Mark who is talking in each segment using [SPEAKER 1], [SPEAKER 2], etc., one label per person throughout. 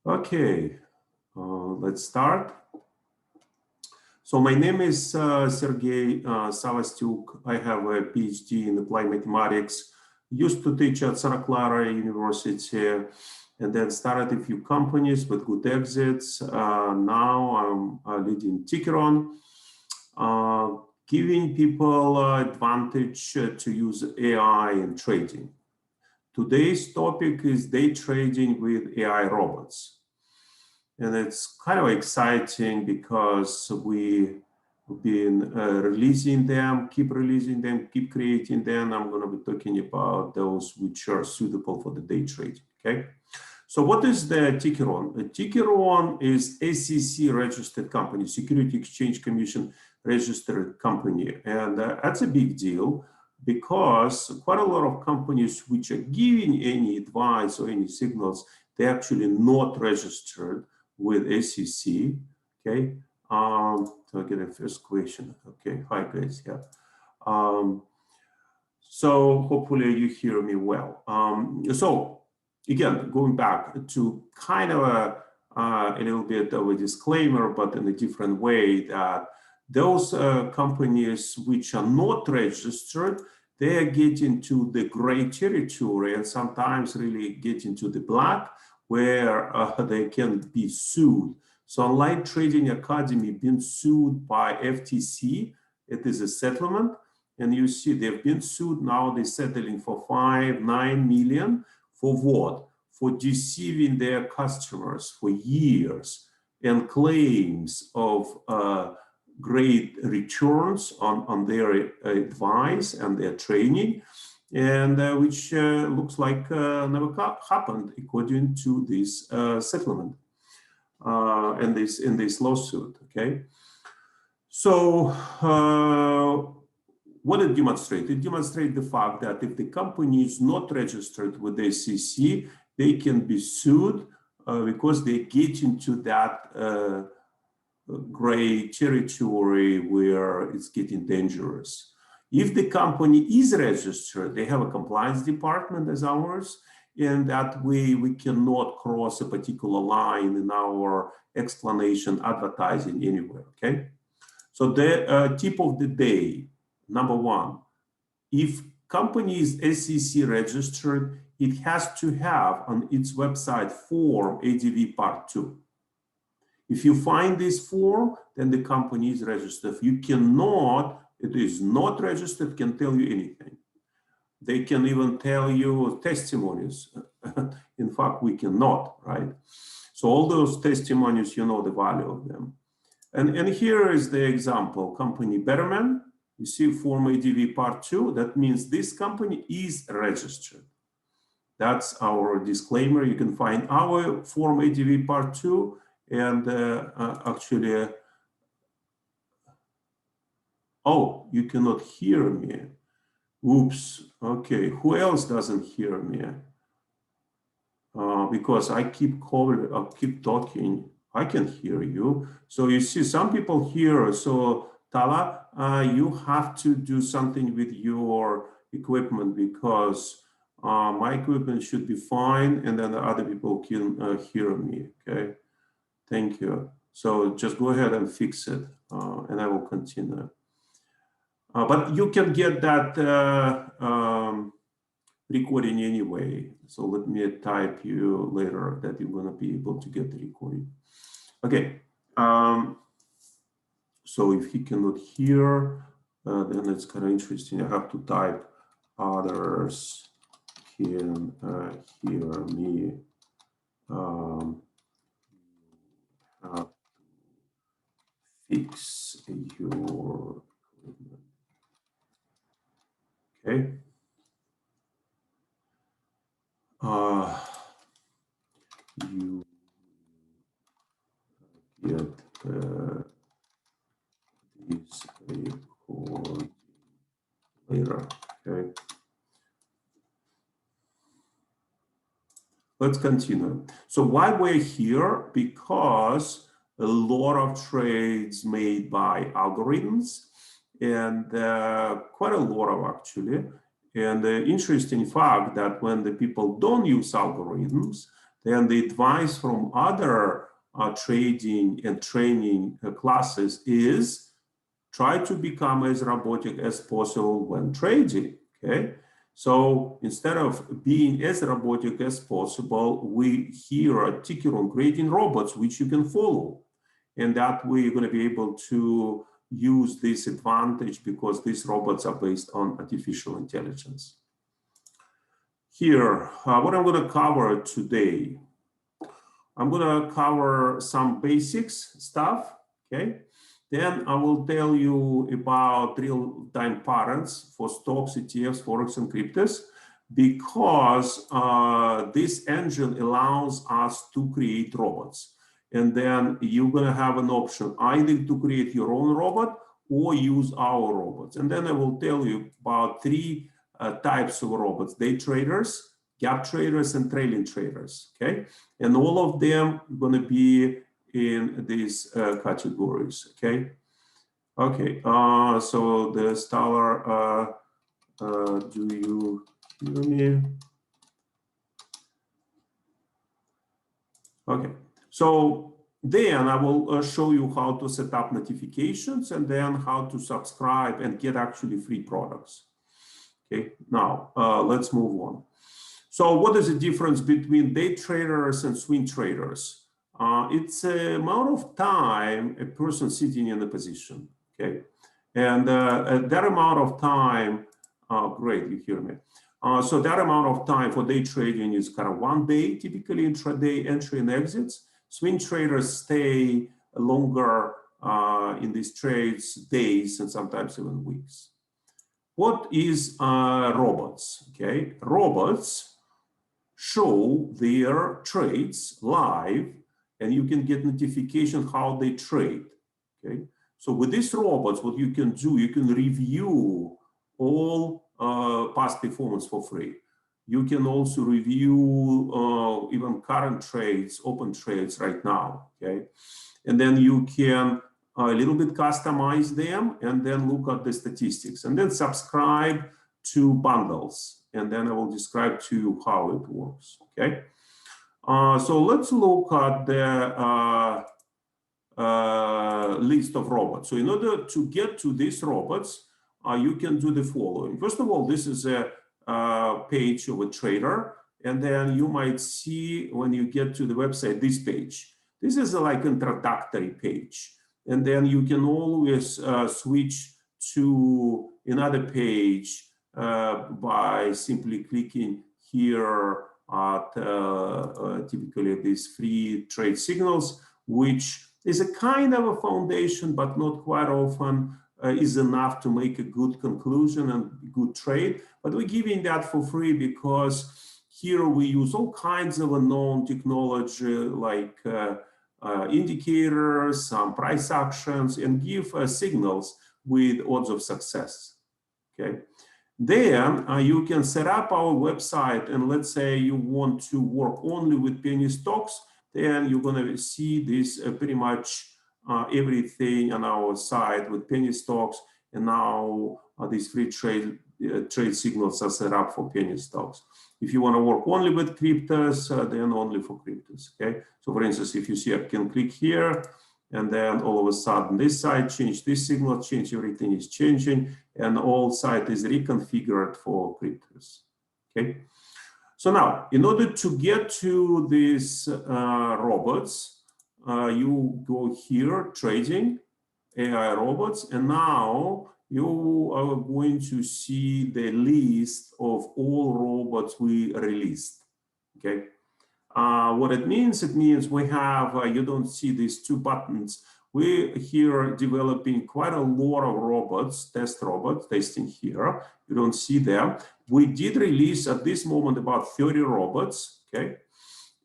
[SPEAKER 1] Okay, let's start. So my name is Sergey Savastyuk. I have a PhD in applied mathematics. Used to teach at Santa Clara University, and then started a few companies with good exits. Now I'm leading Tickeron, giving people advantage to use AI in trading. Today's topic is day trading with AI robots. And it's kind of exciting because we've been releasing them, keep creating them. I'm going to be talking about those which are suitable for the day trading, okay? So what is the Tickeron? The Tickeron is SEC registered company, Security Exchange Commission registered company. And that's a big deal because quite a lot of companies which are giving any advice or any signals, they're actually not registered with SEC, okay? So I get a first question. Okay, hi guys, yeah. So hopefully you hear me well. So again, going back to kind of a little bit of a disclaimer, but in a different way, that those companies which are not registered, they are getting to the gray territory and sometimes really get into the black, where they can be sued. So Online Trading Academy being sued by FTC, it is a settlement. And you see they've been sued now, they're settling for 9 million. For what? For deceiving their customers for years and claims of great returns on their advice and their training, and which looks like never happened according to this settlement and in this lawsuit. Okay, so what it demonstrates? It demonstrates the fact that if the company is not registered with the SEC, they can be sued because they get into that gray territory where it's getting dangerous. If the company is registered, they have a compliance department as ours, and that way we cannot cross a particular line in our explanation advertising anywhere, okay? So the tip of the day, number one, if company is SEC registered, it has to have on its website form ADV Part 2. If you find this form, then the company is registered. If you cannot, it is not registered, can tell you anything. They can even tell you testimonies. In fact, we cannot, right? So all those testimonies, you know the value of them. And here is the example, company Betterman. You see form ADV Part 2, that means this company is registered. That's our disclaimer. You can find our form ADV Part 2 and actually, oh, you cannot hear me. Oops, okay, who else doesn't hear me? Because I keep talking, I can hear you. So you see some people hear, so Tala, you have to do something with your equipment because my equipment should be fine and then the other people can hear me, okay? Thank you. So just go ahead and fix it and I will continue. But you can get that recording anyway. So let me type you later that you're going to be able to get the recording. Okay. So if he cannot hear, then it's kind of interesting. I have to type others can hear me. Have to fix your equipment. Okay. You get this record later. Okay. Let's continue. So why we're here? Because a lot of trades made by algorithms, and quite a lot of actually. And the interesting fact that when the people don't use algorithms, then the advice from other trading and training classes is try to become as robotic as possible when trading, okay? So instead of being as robotic as possible, we here at Tickeron creating robots which you can follow. And that way you're going to be able to use this advantage because these robots are based on artificial intelligence. Here, what I'm going to cover today, I'm going to cover some basics stuff, okay? Then I will tell you about real-time patterns for stocks, ETFs, Forex, and cryptos, because this engine allows us to create robots. And then you're going to have an option either to create your own robot or use our robots. And then I will tell you about three types of robots: day traders, gap traders, and trailing traders, okay? And all of them are going to be in these categories, okay? Okay, so the Stellar, do you hear me? Okay, so then I will show you how to set up notifications and then how to subscribe and get actually free products. Okay, now let's move on. So what is the difference between day traders and swing traders? It's the amount of time a person sitting in a position, okay? And that amount of time, great, you hear me. So that amount of time for day trading is kind of 1 day, typically intraday entry and exits. Swing traders stay longer in these trades, days, and sometimes even weeks. What is robots, okay? Robots show their trades live, and you can get notification how they trade, okay? So with these robots, what you can do, you can review all past performance for free. You can also review even current trades, open trades right now, okay? And then you can a little bit customize them and then look at the statistics and then subscribe to bundles. And then I will describe to you how it works, okay? So let's look at the list of robots. So in order to get to these robots, you can do the following. First of all, this is a page of a trader. And then you might see when you get to the website, this page. This is like introductory page. And then you can always switch to another page by simply clicking here at typically these free trade signals, which is a kind of a foundation, but not quite often is enough to make a good conclusion and good trade. But we're giving that for free because here we use all kinds of known technology like indicators, some price actions, and give signals with odds of success, okay? Then you can set up our website, and let's say you want to work only with penny stocks, then you're going to see this pretty much everything on our site with penny stocks, and now these free trade signals are set up for penny stocks. If you want to work only with cryptos, then only for cryptos, okay? So for instance, if you see, I can click here, and then all of a sudden this site changed, this signal changed, everything is changing, and all site is reconfigured for cryptos, okay? So now, in order to get to these robots, you go here, trading, AI robots, and now you are going to see the list of all robots we released, okay? What it means we have, you don't see these two buttons. We're here developing quite a lot of robots, test robots, testing here. You don't see them. We did release at this moment about 30 robots, okay?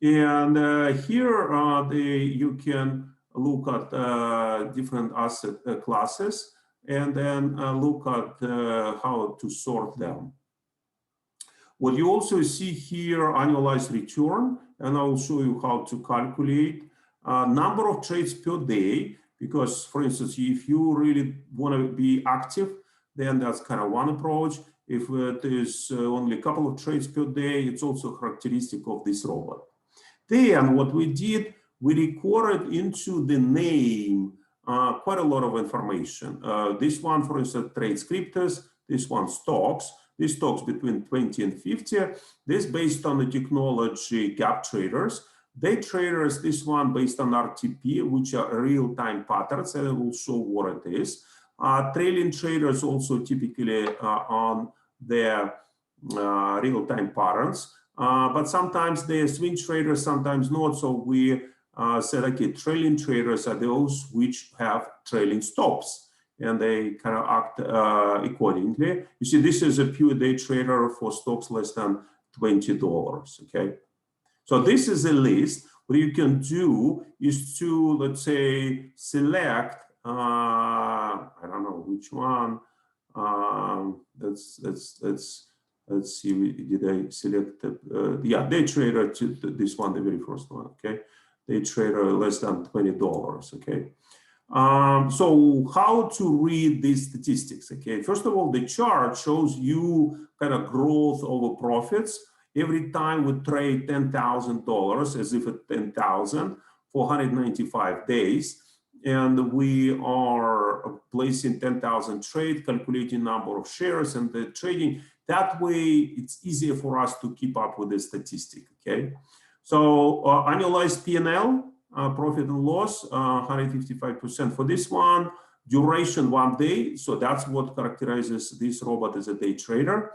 [SPEAKER 1] And here you can look at different asset classes and then look at how to sort them. What you also see here, annualized return, and I will show you how to calculate number of trades per day, because for instance, if you really want to be active, then that's kind of one approach. If it is only a couple of trades per day, it's also a characteristic of this robot. Then what we did, we recorded into the name quite a lot of information. This one, for instance, trade scriptors, this one stocks, these stocks between 20 and 50, this based on the technology gap traders. Day traders, this one based on RTP, which are real-time patterns, and I will show what it is. Trailing traders also typically on their real-time patterns, but sometimes they're swing traders, sometimes not. So we said, okay, trailing traders are those which have trailing stops, and they kind of act accordingly. You see, this is a pure day trader for stocks less than $20, okay? So this is a list. What you can do is to, let's say, select, I don't know which one. Let's see, did I select, yeah, day trader to this one, the very first one, okay? Day trader less than $20, okay? So how to read these statistics, okay? First of all, the chart shows you kind of growth over profits. Every time we trade $10,000 as if at 10,000 for 195 days, and we are placing 10,000 trade, calculating number of shares and the trading. That way, it's easier for us to keep up with the statistic, okay? So annualized P&L, profit and loss, 155% for this one. Duration 1 day, so that's what characterizes this robot as a day trader.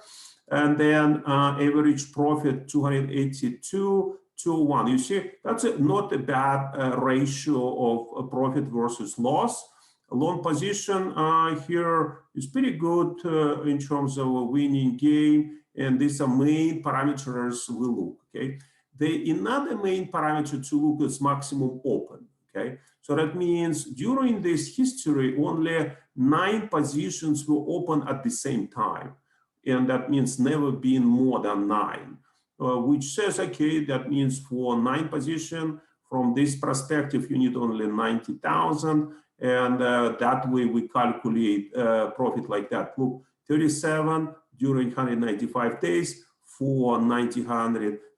[SPEAKER 1] And then average profit 282 to 1. You see, that's not a bad ratio of profit versus loss. A long position here is pretty good in terms of a winning game, and these are main parameters we look, okay? Another main parameter to look is maximum open, okay? So that means during this history, only 9 positions were open at the same time. And that means never been more than 9, which says, okay, that means for 9 position, from this perspective, you need only 90,000. And that way we calculate profit like that. Look, 37 during 195 days for 90,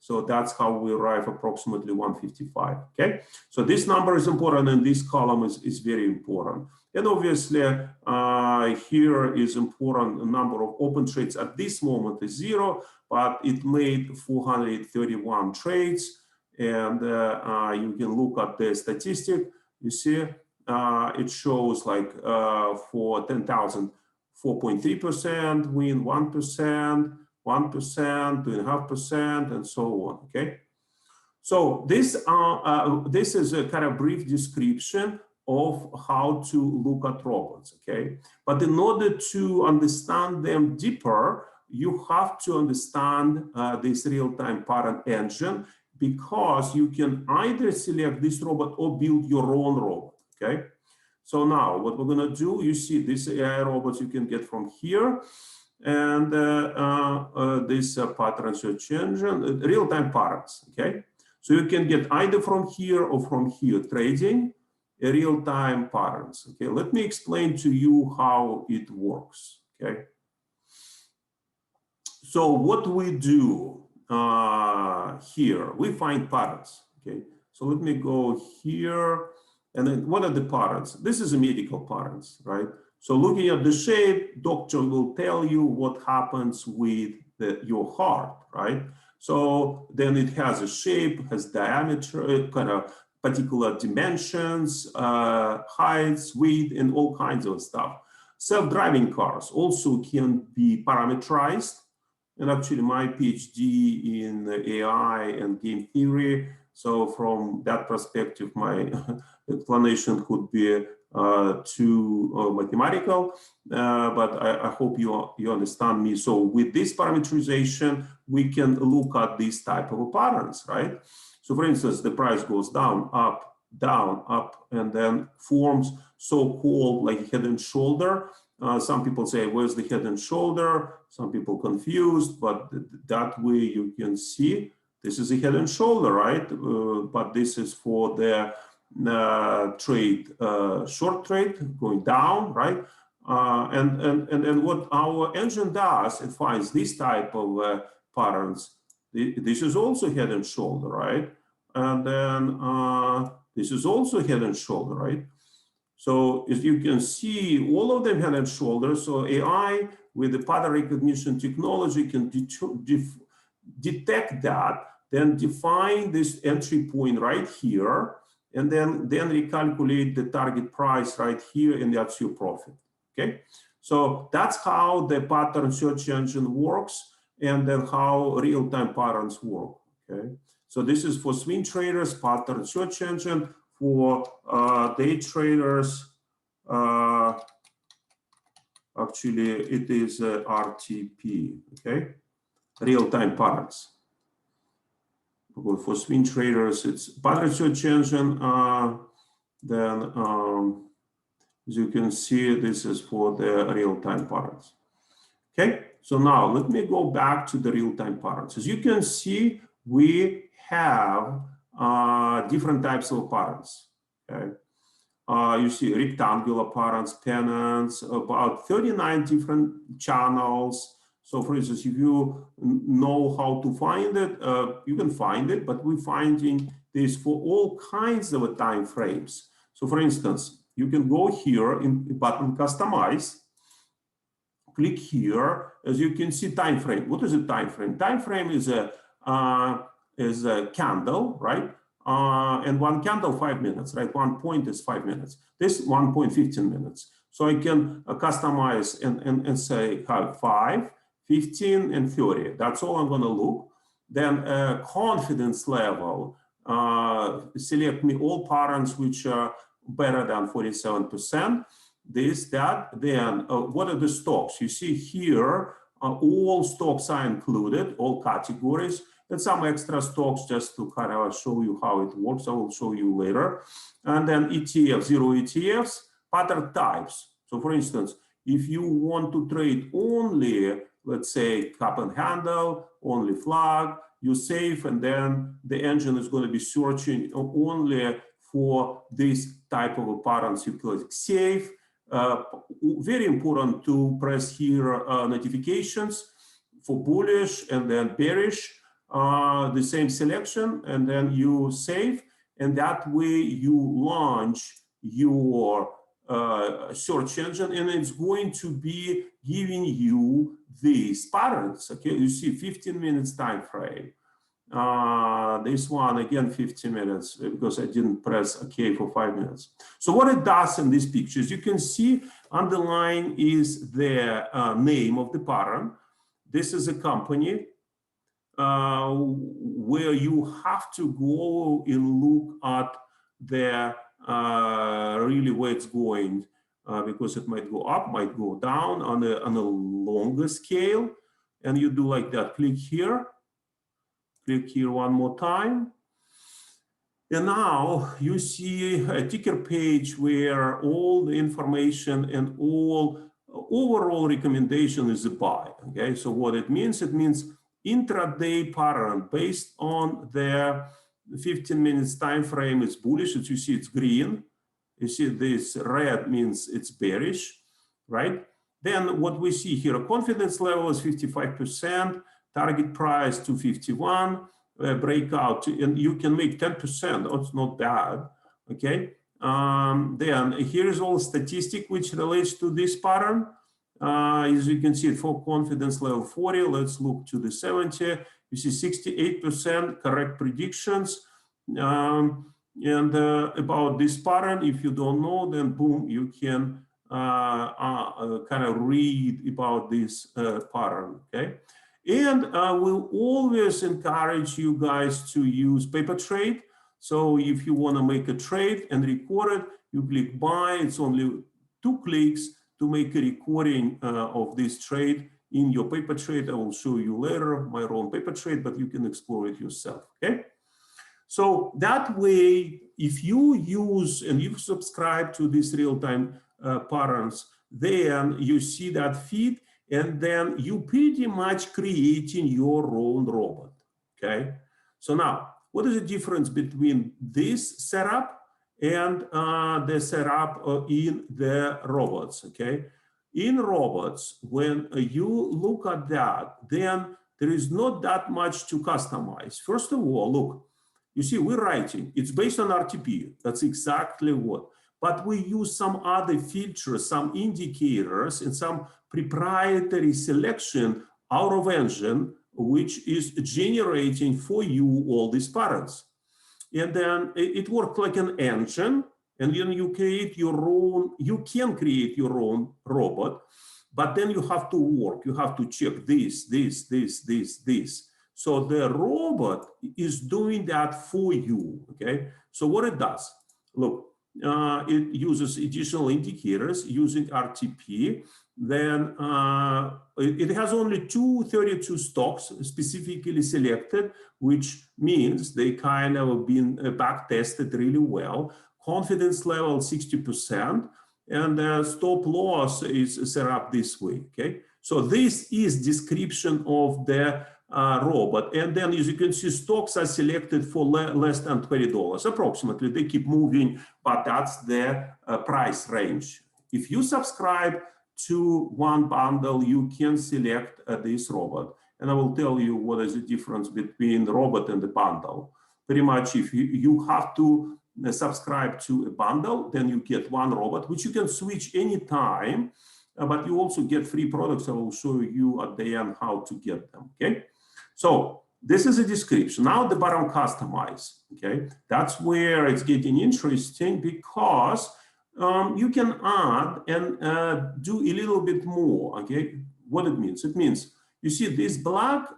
[SPEAKER 1] so that's how we arrive approximately 155, okay? So this number is important, and this column is very important. And obviously, here is important, the number of open trades at this moment is 0, but it made 431 trades. And you can look at the statistic, you see, it shows like for 10,000, 4.3%, win 1%, 1%, 2.5%, and so on, okay? So this is a kind of brief description of how to look at robots, okay? But in order to understand them deeper, you have to understand this real-time pattern engine, because you can either select this robot or build your own robot, okay? So now what we're gonna do, you see these AI robots you can get from here, and this pattern search engine, real-time patterns, okay? So you can get either from here or from here, trading real-time patterns, okay? Let me explain to you how it works, okay? So what we do here, we find patterns, okay? So let me go here, and then what are the patterns? This is a medical patterns, right? So looking at the shape, doctor will tell you what happens with your heart, right? So then it has a shape, has diameter, kind of particular dimensions, heights, width, and all kinds of stuff. Self-driving cars also can be parameterized. And actually my PhD in AI and game theory, so from that perspective, my explanation could be too mathematical, but I hope you understand me. So with this parameterization, we can look at these type of patterns, right? So for instance, the price goes down, up, and then forms so-called like head and shoulder. Some people say, where's the head and shoulder? Some people confused, but that way you can see this is a head and shoulder, right? But this is for the trade, short trade going down, right? And what our engine does, it finds this type of patterns. This is also head and shoulder, right? and then this is also head and shoulder, right? So as you can see, all of them head and shoulders. So AI with the pattern recognition technology can detect that, then define this entry point right here, and then recalculate the target price right here, and that's your profit. Okay, so that's how the pattern search engine works, and then how real-time patterns work. Okay, so this is for swing traders, pattern search engine. For day traders, actually it is RTP. Okay, real-time patterns. For swing traders, it's pattern search engine. Then, as you can see, this is for the real-time patterns. Okay, so now let me go back to the real-time patterns. As you can see, we have different types of patterns. Okay, you see rectangular patterns, pennants, about 39 different channels. So for instance, if you know how to find it, you can find it, but we're finding this for all kinds of time frames. So for instance, you can go here in button customize, click here. As you can see, time frame. What is a time frame? Time frame is a candle, right? And one candle, 5 minutes, right? 1 point is 5 minutes. This 1 point, 15 minutes. So I can customize and say have 5, 15, and 30. That's all I'm going to look. Then confidence level, select me all patterns which are better than 47%. This, that, then what are the stocks? You see here, all stocks are included, all categories, and some extra stocks just to kind of show you how it works. I will show you later. And then ETFs, 0 ETFs, pattern types. So for instance, if you want to trade only, let's say, cup and handle, only flag, you save, and then the engine is going to be searching only for this type of patterns. You click save. Very important to press here notifications for bullish and then bearish, the same selection, and then you save, and that way you launch your search engine, and it's going to be giving you these patterns. Okay, you see 15 minutes time frame. This one again 15 minutes because I didn't press OK for 5 minutes. So what it does in these pictures, you can see underline is the name of the pattern. This is a company where you have to go and look at the really where it's going, because it might go up, might go down on a longer scale, and you do like that. Click here one more time, and now you see a ticker page where all the information and all overall recommendation is a buy. Okay, so what it means intraday pattern based on the 15 minutes time frame is bullish. As you see, it's green. You see this red means it's bearish, right? Then what we see here, confidence level is 55%, target price 251, breakout, and you can make 10%. That's not bad, okay? Then here is all statistic which relates to this pattern. As you can see, for confidence level 40, let's look to the 70. You see 68% correct predictions. And about this pattern, if you don't know, then boom, you can kind of read about this pattern, okay? And we'll always encourage you guys to use paper trade. So if you want to make a trade and record it, you click buy. It's only 2 clicks to make a recording of this trade in your paper trade. I will show you later my own paper trade, but you can explore it yourself, okay? So that way, if you use and you subscribe to these real-time patterns, then you see that feed, and then you pretty much creating your own robot, okay? So now, what is the difference between this setup and the setup in the robots, okay? In robots, when you look at that, then there is not that much to customize. First of all, look, You see, we're writing, it's based on RTP. That's exactly what. But we use some other features, some indicators, and some proprietary selection out of engine, which is generating for you all these patterns. And then it works like an engine. And then you create your own, you can create your own robot, but then you have to work. You have to check this. So the robot is doing that for you, okay? So what it does, look, it uses additional indicators using RTP. Then it has only 232 stocks specifically selected, which means they kind of been back tested really well. Confidence level 60%, and stop loss is set up this way, okay? So this is description of the robot. And then as you can see, stocks are selected for less than $20 approximately. They keep moving, but that's the price range. If you subscribe to one bundle, you can select this robot. And I will tell you what is the difference between the robot and the bundle. Pretty much if you have to subscribe to a bundle, then you get one robot, which you can switch anytime, but you also get free products. I will show you at the end how to get them, okay? So this is a description. Now the bottom customize, okay? That's where it's getting interesting because you can add and do a little bit more, okay? What it means? It means, you see these black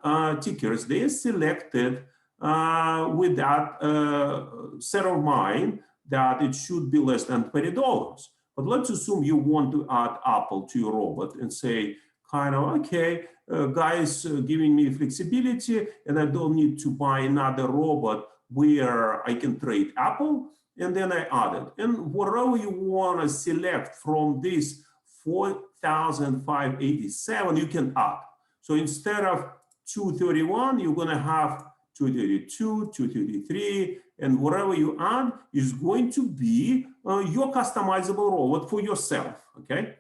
[SPEAKER 1] tickers, they are selected with that set of mind that it should be less than $20. But let's assume you want to add Apple to your robot and say, kind of, okay, guys giving me flexibility and I don't need to buy another robot where I can trade Apple, and then I add it. And whatever you want to select from this 4,587, you can add. So instead of 231, you're going to have 232, 233, and whatever you add is going to be your customizable robot for yourself, okay?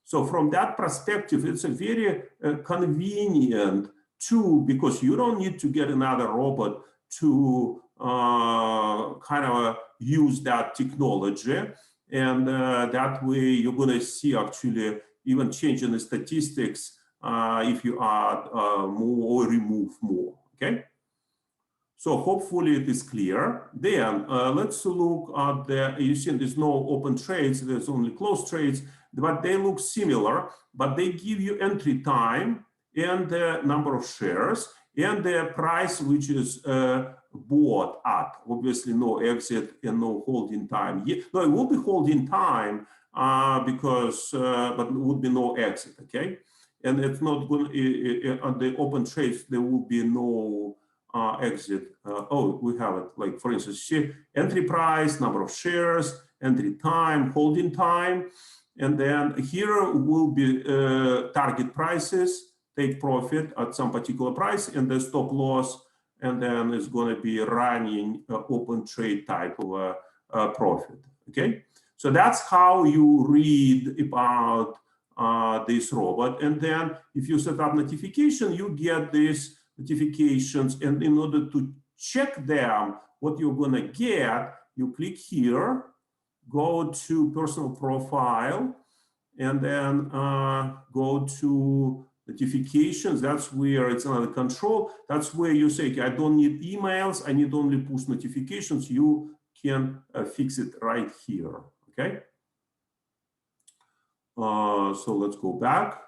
[SPEAKER 1] So from that perspective, it's a very convenient tool because you don't need to get another robot to kind of use that technology. And that way you're going to see actually even change in the statistics if you add more or remove more, okay? So hopefully it is clear. Then let's look at the, you see there's no open trades, there's only closed trades, but they look similar, but they give you entry time and the number of shares and the price which is bought at. Obviously no exit and no holding time. No, it will be holding time because, but it would be no exit, okay? And it's not going to, on the open trades, there will be no exit. Oh, we have it. Like for instance, entry price, number of shares, entry time, holding time, and then here will be target prices, take profit at some particular price, and the stop loss, and then it's going to be running open trade type of profit. Okay, so that's how you read about this robot, and then if you set up notification, you get these notifications, and in order to check them, what you're going to get, you click here, go to personal profile, and then go to notifications. That's where it's another control. That's where you say, okay, I don't need emails, I need only push notifications. You can fix it right here, okay? So let's go back.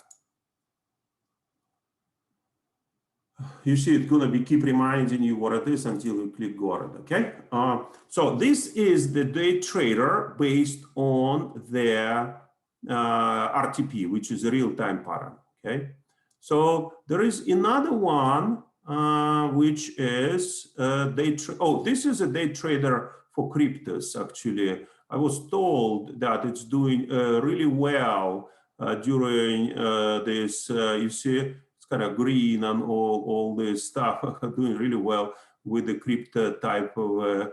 [SPEAKER 1] You see it's going to be keep reminding you what it is until you click got it, okay? So this is the day trader based on the RTP, which is a real-time pattern, okay? So there is another one, which is this is a day trader for cryptos, actually. I was told that it's doing really well during this, you see, it's kind of green and all this stuff doing really well with the crypto type of,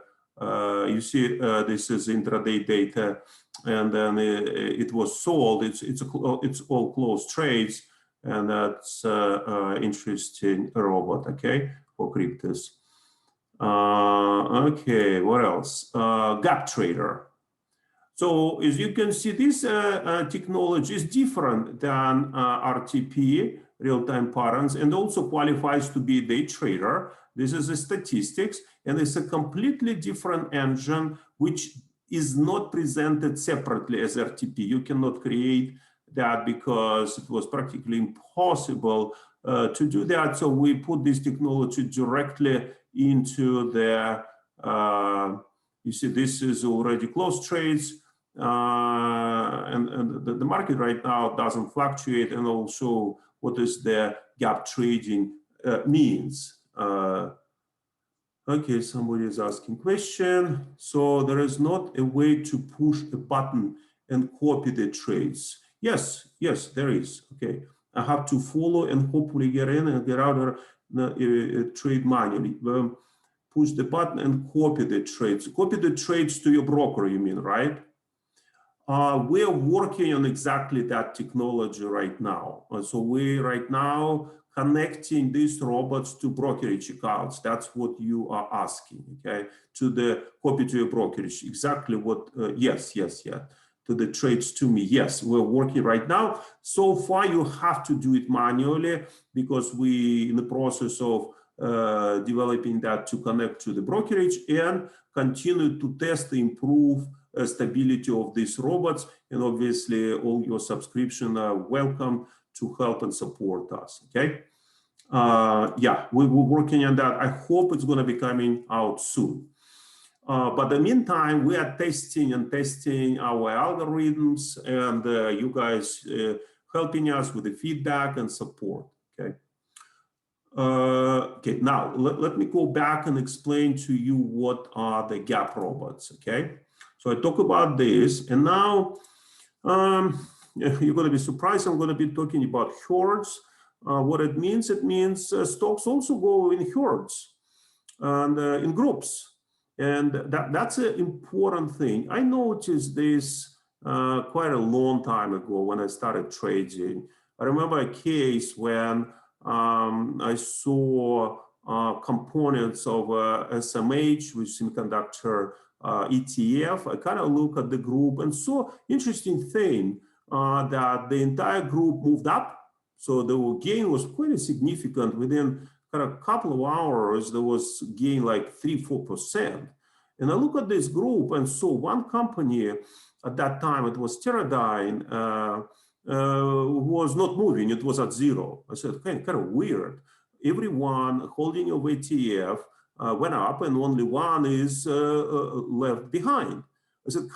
[SPEAKER 1] you see, this is intraday data, and then it was sold. It's all closed trades, and that's interesting robot, okay, for cryptos. Okay, what else? Gap trader. So as you can see, this technology is different than RTP, real-time patterns, and also qualifies to be a day trader. This is a statistics, and it's a completely different engine, which is not presented separately as RTP. You cannot create that because it was practically impossible to do that. So we put this technology directly into the, you see, this is already closed trades. And the market right now doesn't fluctuate, and also what is the gap trading means. Okay, somebody is asking question. So there is not a way to push a button and copy the trades. Yes, there is. Okay, I have to follow and hopefully get in and get out of the trade manually. Push the button and copy the trades. Copy the trades to your broker, you mean, right? We are working on exactly that technology right now. So we right now connecting these robots to brokerage accounts. That's what you are asking, okay? To the copy to your brokerage. Exactly what, yes. To the trades to me, yes, we're working right now. So far, you have to do it manually because we in the process of developing that to connect to the brokerage and continue to test, improve stability of these robots, and obviously all your subscription are welcome to help and support us. Okay, yeah, we're working on that. I hope it's going to be coming out soon. But in the meantime, we are testing our algorithms, and you guys helping us with the feedback and support. Okay. Okay, now let me go back and explain to you what are the gap robots. Okay. So I talk about this, and now you're going to be surprised. I'm going to be talking about herds. What it means stocks also go in herds and in groups, and that's an important thing. I noticed this quite a long time ago when I started trading. I remember a case when I saw components of SMH, which is semiconductor ETF. I kind of look at the group and saw interesting thing that the entire group moved up. So the gain was quite significant. Within kind of a couple of hours, there was gain like 3-4%. And I look at this group and saw one company at that time, it was Teradyne, was not moving. It was at zero. I said, kind of weird. Everyone holding your ETF went up and only one is left behind. I said,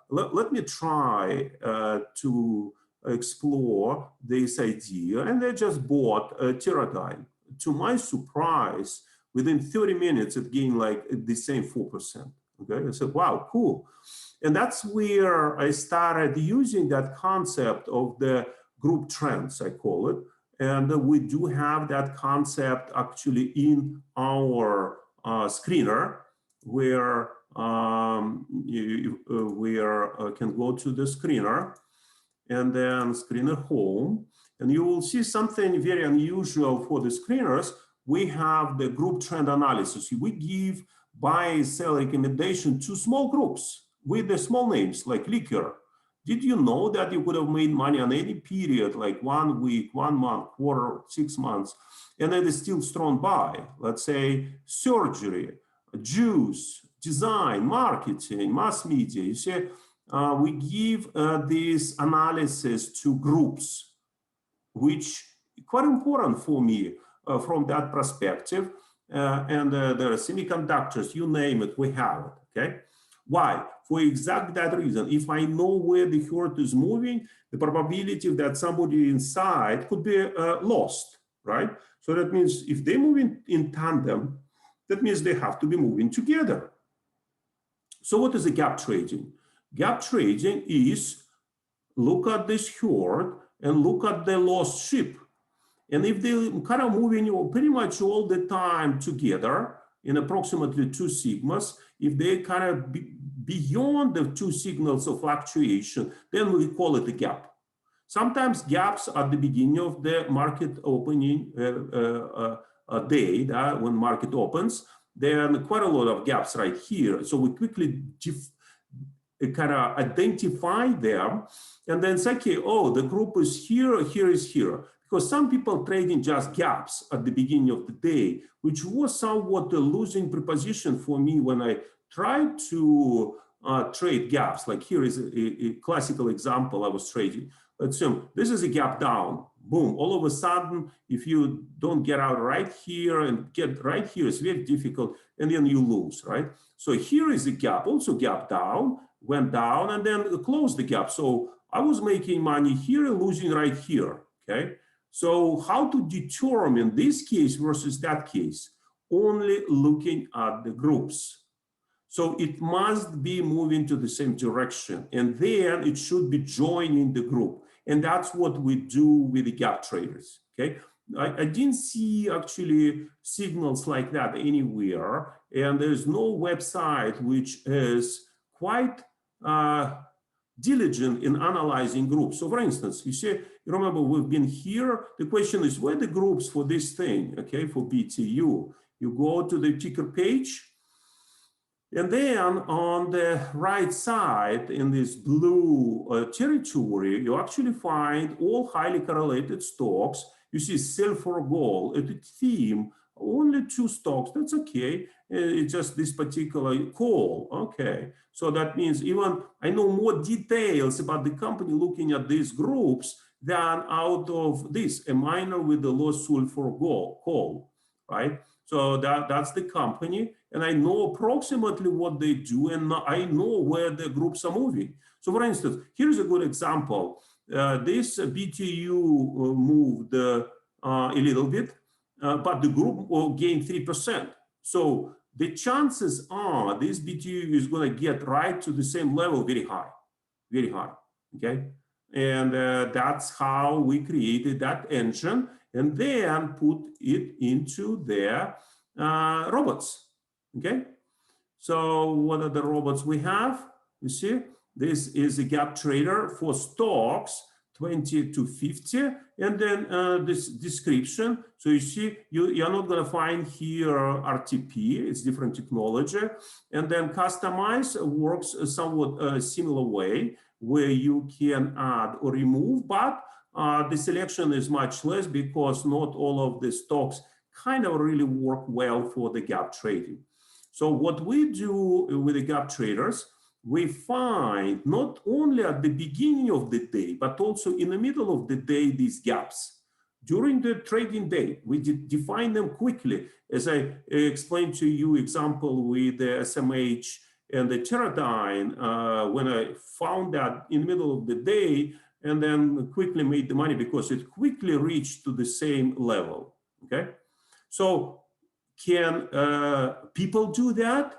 [SPEAKER 1] let me try to explore this idea. And they just bought Teradyne. To my surprise, within 30 minutes, it gained like the same 4%. Okay, I said, wow, cool. And that's where I started using that concept of the group trends, I call it. And we do have that concept actually in our screener, where can go to the screener and then screener home. And you will see something very unusual for the screeners. We have the group trend analysis. We give buy, sell recommendation to small groups with the small names like liquor. Did you know that you could have made money on any period, like 1 week, 1 month, quarter, 6 months, and it is still strong buy? Let's say surgery, juice, design, marketing, mass media. You see, we give this analysis to groups, which is quite important for me from that perspective. And there are semiconductors, you name it, we have it, okay? Why? For exactly that reason. If I know where the herd is moving, the probability that somebody inside could be lost, right? So that means if they move in tandem, that means they have to be moving together. So what is the gap trading? Gap trading is look at this herd and look at the lost sheep. And if they kind of moving pretty much all the time together in approximately 2 sigmas, if they kind of beyond the 2 signals of fluctuation, then we call it a gap. Sometimes gaps at the beginning of the market opening day, when market opens, there are quite a lot of gaps right here. So we quickly kind of identify them and then say, okay, oh, the group is here, here is here. Because some people trading just gaps at the beginning of the day, which was somewhat a losing proposition for me when I tried to trade gaps. Like here is a classical example I was trading. Let's assume this is a gap down. Boom, all of a sudden, if you don't get out right here and get right here, it's very difficult, and then you lose, right? So here is a gap, also gap down, went down, and then closed the gap. So I was making money here and losing right here, okay? So how to determine this case versus that case? Only looking at the groups. So it must be moving to the same direction, and then it should be joining the group. And that's what we do with the gap traders, okay? I didn't see actually signals like that anywhere, and there's no website which is quite diligent in analyzing groups. So for instance, you remember we've been here, the question is where are the groups for this thing, okay, for BTU? You go to the ticker page, and then on the right side in this blue territory, you actually find all highly correlated stocks. You see sell for gold, at the theme, only 2 stocks, that's okay. It's just this particular call, okay. So that means even I know more details about the company looking at these groups than out of this, a miner with the low sulfur gold call, right? So that's the company, and I know approximately what they do, and I know where the groups are moving. So for instance, here's a good example. This BTU moved a little bit, but the group gained 3%. So the chances are this BTU is going to get right to the same level very high, okay? And that's how we created that engine and then put it into their robots, okay? So what are the robots we have? You see, this is a gap trader for stocks 20 to 50, and then this description. So you see, you're not going to find here RTP, it's different technology. And then customize works a somewhat similar way, where you can add or remove, but the selection is much less because not all of the stocks kind of really work well for the gap trading. So what we do with the gap traders, we find not only at the beginning of the day, but also in the middle of the day, these gaps. During the trading day, we define them quickly. As I explained to you, example with the SMH and the Teradyne, when I found that in the middle of the day, and then quickly made the money because it quickly reached to the same level, okay? So can people do that?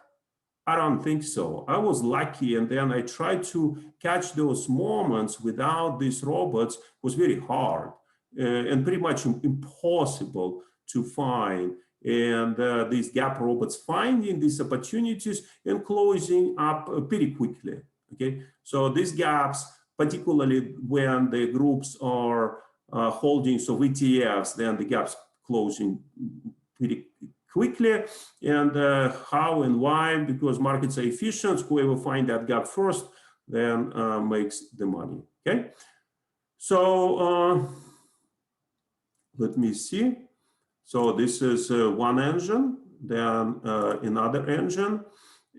[SPEAKER 1] I don't think so. I was lucky, and then I tried to catch those moments without these robots. It was very hard and pretty much impossible to find. And these gap robots finding these opportunities and closing up pretty quickly, okay? So these gaps, particularly when the groups are holding, so ETFs, then the gaps closing pretty quickly. And how and why? Because markets are efficient. Whoever finds that gap first then makes the money, okay? So let me see. So this is one engine, then another engine.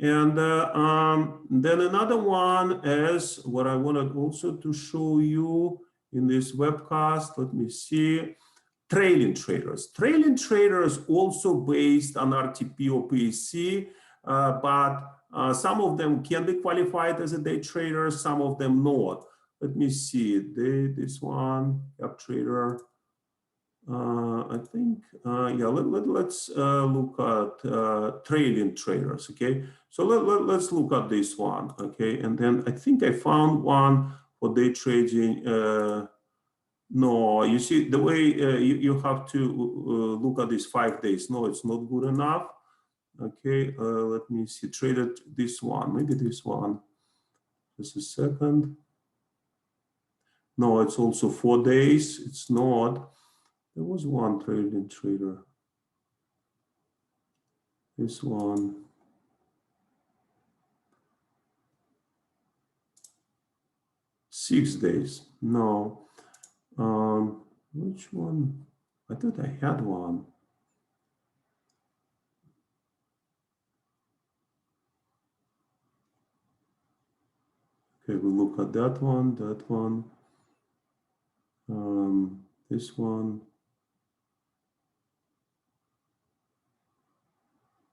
[SPEAKER 1] And then another one is what I wanted also to show you in this webcast. Let me see. Trailing traders. Trailing traders also based on RTP or PSC, but some of them can be qualified as a day trader, some of them not. Let me see, this one, gap trader, I think, yeah, let's look at trailing traders, okay? So let's look at this one, okay? And then I think I found one for day trading. No, you see, the way you have to look at these 5 days. No, it's not good enough. Okay, let me see, traded this one, maybe this one. Just a second. No, it's also 4 days. It's not. There was one trading trader. This one. Six days. No. Which one? I thought I had one. Okay, we look at that one, this one.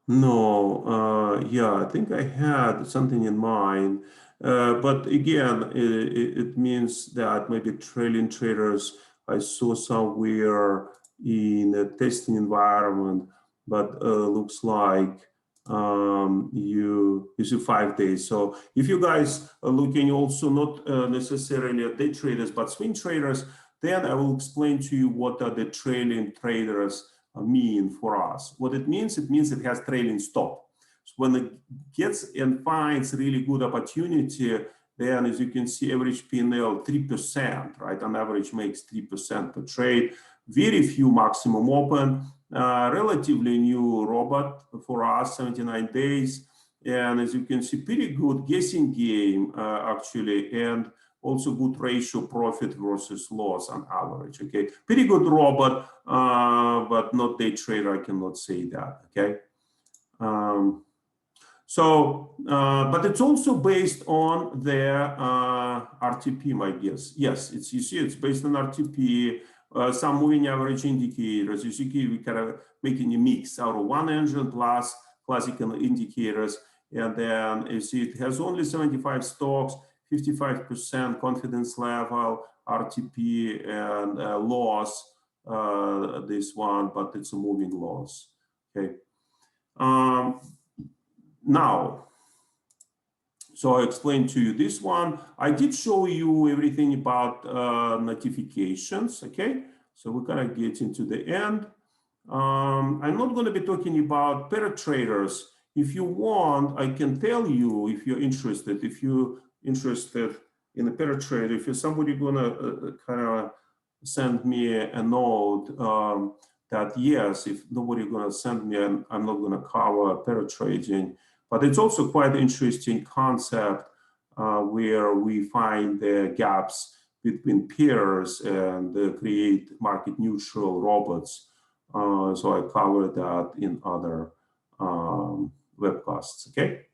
[SPEAKER 1] No, yeah, I think I had something in mind. But again, it means that maybe trailing traders I saw somewhere in a testing environment, but looks like you see 5 days. So if you guys are looking also not necessarily at day traders, but swing traders, then I will explain to you what are the trailing traders mean for us. What it means it has trailing stop. So when it gets and finds really good opportunity, then as you can see, average P&L 3%, right? On average makes 3% per trade. Very few maximum open, relatively new robot for us, 79 days. And as you can see, pretty good guessing game actually, and also good ratio profit versus loss on average. Okay, pretty good robot, but not day trader. I cannot say that. Okay. But it's also based on the RTP, my guess. Yes, it's, you see, it's based on RTP, some moving average indicators. You see, we kind of making a mix out of one engine plus classical indicators. And then you see it has only 75 stocks, 55% confidence level, RTP, and loss, this one, but it's a moving loss. Okay. Now, so I explained to you this one. I did show you everything about notifications, okay? So we're gonna get into the end. I'm not gonna be talking about pair traders. If you want, I can tell you if you're interested. If you're interested in a pair trader, if you're somebody gonna kind of send me a note that yes, if nobody gonna send me, I'm not gonna cover pair trading. But it's also quite an interesting concept where we find the gaps between pairs and create market neutral robots. So I covered that in other webcasts, okay?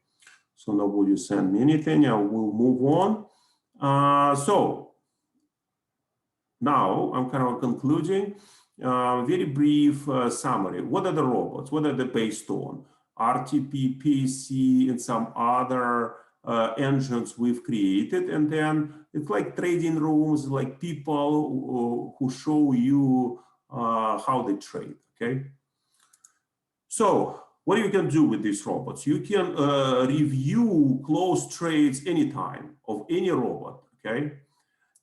[SPEAKER 1] So nobody send me anything, I will move on. So now I'm kind of concluding. Very brief summary. What are the robots? What are they based on? RTP, PC, and some other engines we've created. And then it's like trading rooms, like people who show you how they trade, okay? So what you can do with these robots? You can review close trades anytime of any robot, okay?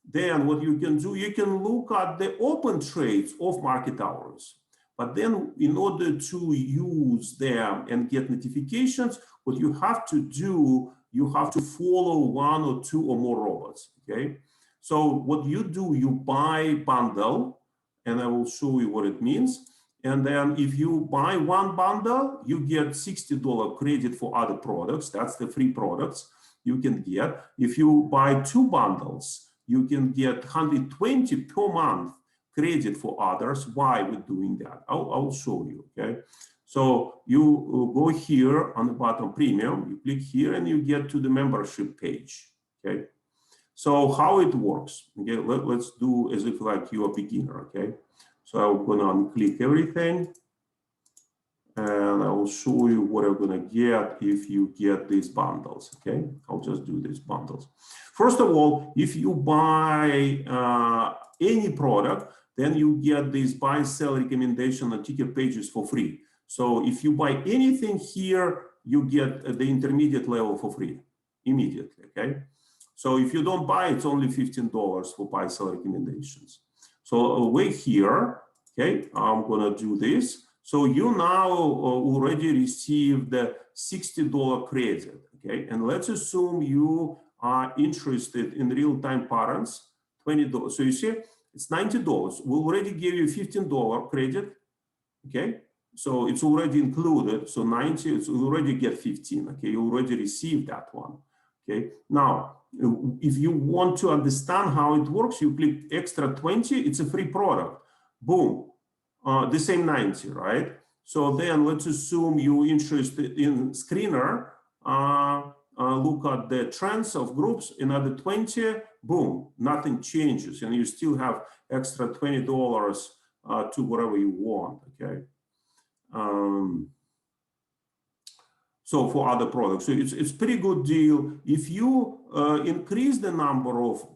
[SPEAKER 1] Then what you can do, you can look at the open trades of market hours. But then in order to use them and get notifications, what you have to do, you have to follow one or two or more robots, okay? So what you do, you buy bundle, and I will show you what it means. And then if you buy one bundle, you get $60 credit for other products. That's the free products you can get. If you buy two bundles, you can get 120 per month credit for others. Why we're doing that? I'll show you, okay? So you go here on the bottom premium, you click here and you get to the membership page, okay? So how it works, okay? Let's do as if like you're a beginner, okay? So I'm gonna unclick everything and I will show you what I'm gonna get if you get these bundles, okay? I'll just do these bundles. First of all, if you buy any product, then you get these buy and sell recommendation and ticker pages for free. So if you buy anything here, you get the intermediate level for free immediately, okay? So if you don't buy, it's only $15 for buy sell recommendations. So wait here, okay? I'm gonna do this. So you now already received the $60 credit, okay? And let's assume you are interested in real-time patterns, $20. So you see, it's $90. We already gave you $15 credit, okay? So it's already included. So 90, it's already get 15. Okay, you already received that one. Okay, now if you want to understand how it works, you click extra 20. It's a free product. Boom, the same 90, right? So then let's assume you're interested in screener. Look at the trends of groups, another 20. Boom, nothing changes, and you still have extra $20 to whatever you want. Okay. So for other products, so it's pretty good deal. If you increase the number of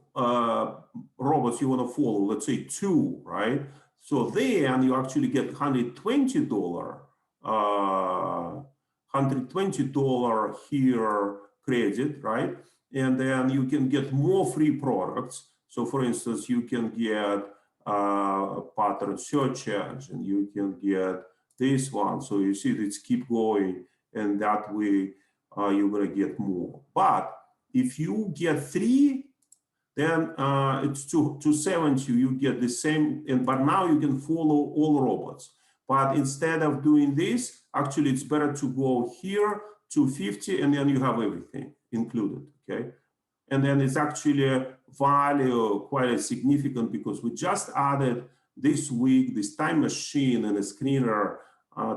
[SPEAKER 1] robots you want to follow, let's say 2, right? So then you actually get $120 here credit, right? And then you can get more free products. So for instance, you can get pattern search engine, you can get this one. So you see it's keep going, and that way you're gonna get more. But if you get 3, then it's 270, you get the same, but now you can follow all robots. But instead of doing this, actually it's better to go here, 250, and then you have everything included, okay? And then it's actually a value quite significant because we just added this week this time machine and a screener.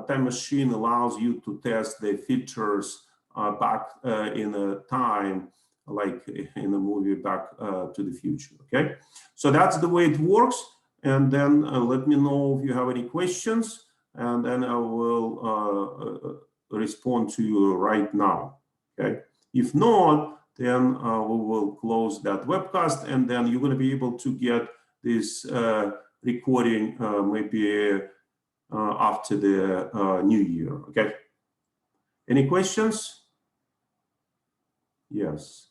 [SPEAKER 1] Time machine allows you to test the features back in a time, like in a movie Back to the Future, okay? So that's the way it works. And then let me know if you have any questions, and then I will respond to you right now, okay? If not, then we will close that webcast, and then you're going to be able to get this recording maybe after the new year, okay? Any questions? Yes.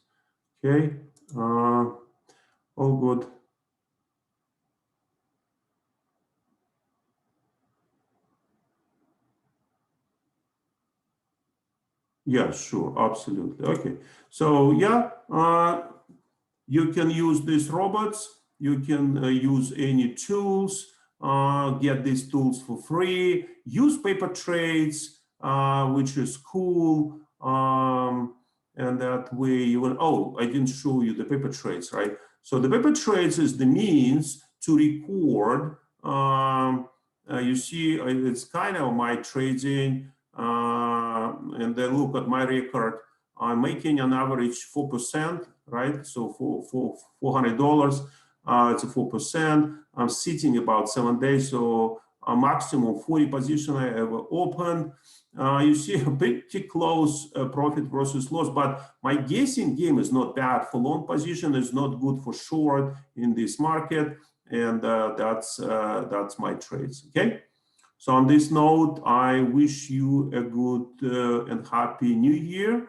[SPEAKER 1] Okay. All good. Yeah, sure, absolutely. Okay, so yeah, you can use these robots. You can use any tools. Get these tools for free. Use paper trades, which is cool. And that way you will. Oh, I didn't show you the paper trades, right? So the paper trades is the means to record. You see, it's kind of my trading. And then look at my record. I'm making an average 4%, right? So for $400, it's a 4%. I'm sitting about 7 days, so a maximum 40 position I ever opened. You see a pretty close profit versus loss, but my guessing game is not bad for long position. It's not good for short in this market, and that's my trades. Okay. So on this note, I wish you a good and happy new year.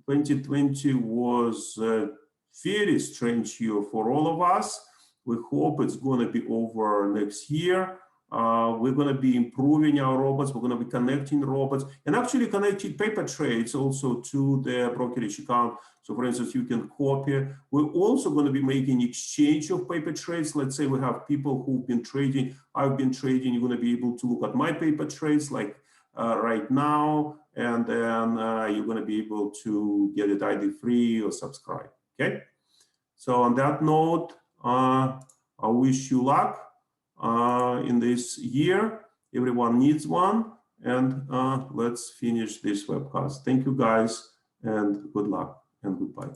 [SPEAKER 1] 2020 was a very strange year for all of us. We hope it's going to be over next year. We're going to be improving our robots. We're going to be connecting robots and actually connecting paper trades also to the brokerage account. So for instance, you can copy. We're also going to be making exchange of paper trades. Let's say we have people who've been trading. I've been trading. You're going to be able to look at my paper trades like right now. And then you're going to be able to get it either free or subscribe. Okay. So on that note, I wish you luck in this year. Everyone needs one. And let's finish this webcast. Thank you guys, and good luck and goodbye.